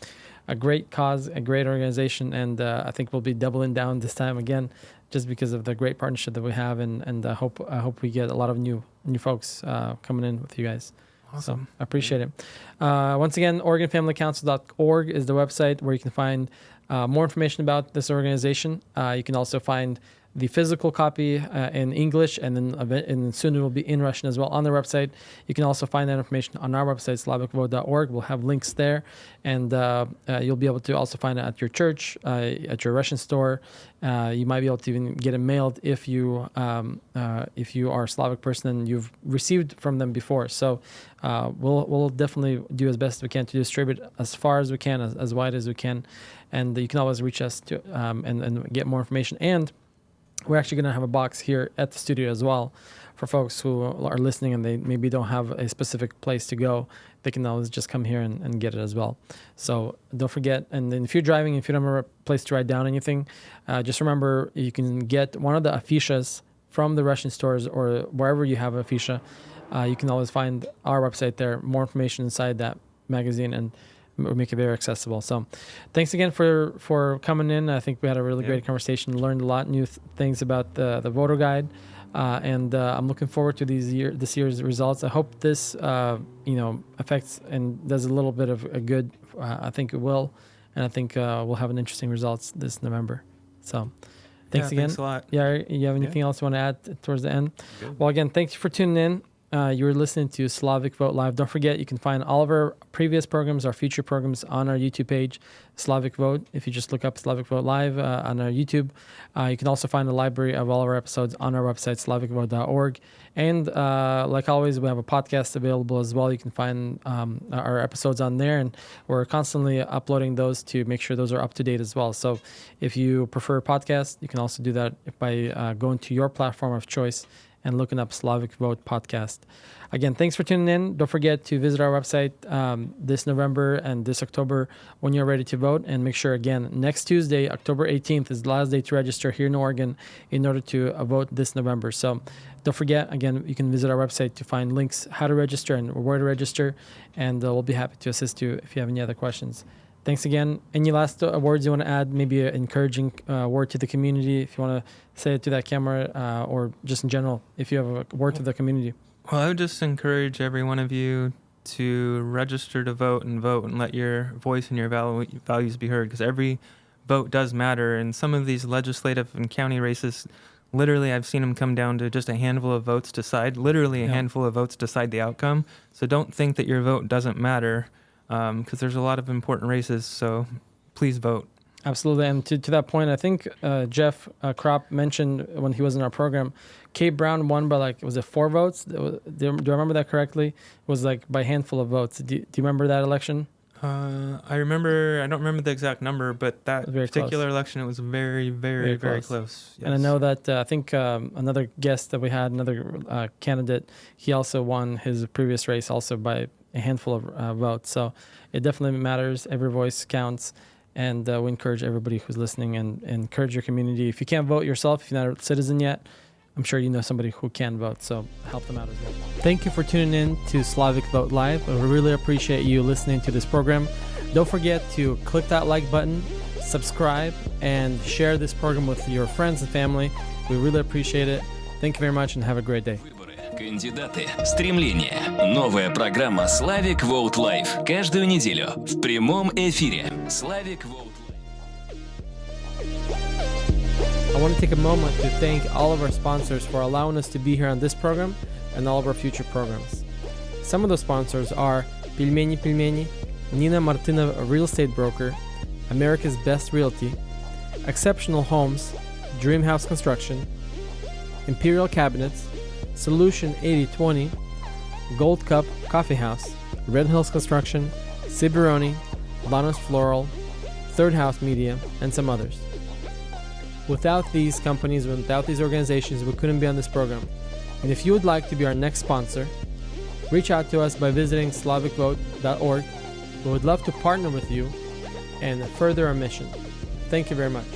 S2: a great cause, a great organization, and I think we'll be doubling down this time again just because of the great partnership that we have, and I hope we get a lot of new folks coming in with you guys.
S1: Awesome.
S2: So I appreciate it. Once again, OregonFamilyCouncil.org is the website where you can find more information about this organization. You can also find the physical copy in English, and then soon it will be in Russian as well on their website. You can also find that information on our website, SlavicVote.org. We'll have links there, and you'll be able to also find it at your church, at your Russian store. You might be able to even get it mailed if you are a Slavic person and you've received from them before. So we'll definitely do as best we can to distribute as far as we can, as wide as we can, and you can always reach us to and get more information. And we're actually going to have a box here at the studio as well for folks who are listening and they maybe don't have a specific place to go. They can always just come here and get it as well. So don't forget. And then if you're driving, if you don't have a place to write down anything, just remember you can get one of the afishas from the Russian stores or wherever you have afisha. You can always find our website there, more information inside that magazine, and we'll make it very accessible. So thanks again for coming in. I think we had a really great conversation, learned a lot new things about the voter guide, and I'm looking forward to this year's results. I hope this affects and does a little bit of a good. I think it will, and I think we'll have an interesting results this November. So thanks again.
S1: Thanks a lot.
S2: Yeah, you have anything else you want to add towards the end? Good. Well, again, thanks for tuning in. You were listening to Slavic Vote Live. Don't forget, you can find all of our previous programs, our future programs on our YouTube page, Slavic Vote. If you just look up Slavic Vote Live on our YouTube, you can also find a library of all of our episodes on our website, SlavicVote.org. And like always, we have a podcast available as well. You can find our episodes on there, and we're constantly uploading those to make sure those are up to date as well. So if you prefer a podcast, you can also do that by going to your platform of choice and looking up Slavic Vote Podcast. Again, thanks for tuning in. Don't forget to visit our website this November and this October when you're ready to vote. And make sure, again, next Tuesday, October 18th, is the last day to register here in Oregon in order to vote this November. So don't forget, again, you can visit our website to find links how to register and where to register. And we'll be happy to assist you if you have any other questions. Thanks again. Any last words you want to add? Maybe an encouraging word to the community, if you want to say it to that camera, or just in general, if you have a word to the community.
S1: Well, I would just encourage every one of you to register to vote and let your voice and your values be heard, because every vote does matter. And some of these legislative and county races, literally, I've seen them come down to just a handful of votes decide, literally a handful of votes decide the outcome. So don't think that your vote doesn't matter, because there's a lot of important races. So please vote.
S2: Absolutely. And to that point, I think Jeff Kropp mentioned when he was in our program, Kate Brown won by was it 4 votes? Do I remember that correctly? It was by a handful of votes. Do you remember that election?
S1: I don't remember the exact number, but that particular election, it was very, very, very close. Yes.
S2: And I know that I think another guest that we had, another candidate, he also won his previous race also by a handful of votes. So it definitely matters. Every voice counts. And we encourage everybody who's listening and encourage your community. If you can't vote yourself, if you're not a citizen yet, I'm sure you know somebody who can vote, so help them out as well. Thank you for tuning in to Slavic Vote Live. We really appreciate you listening to this program. Don't forget to click that like button, subscribe, and share this program with your friends and family. We really appreciate it. Thank you very much and have a great day.
S4: Кандидаты, стремления. Новая программа Slavic Vote Live. Каждую неделю в прямом эфире. Slavic Vote
S2: I want to take a moment to thank all of our sponsors for allowing us to be here on this program and all of our future programs. Some of those sponsors are Pelmeni, Nina Martinov, a real estate broker, America's Best Realty, Exceptional Homes, Dream House Construction, Imperial Cabinets, Solution 8020, Gold Cup Coffee House, Red Hills Construction, Ciberoni, Bonos Floral, Third House Media, and some others. Without these companies, without these organizations, we couldn't be on this program. And if you would like to be our next sponsor, reach out to us by visiting slavicvote.org. We would love to partner with you and further our mission. Thank you very much.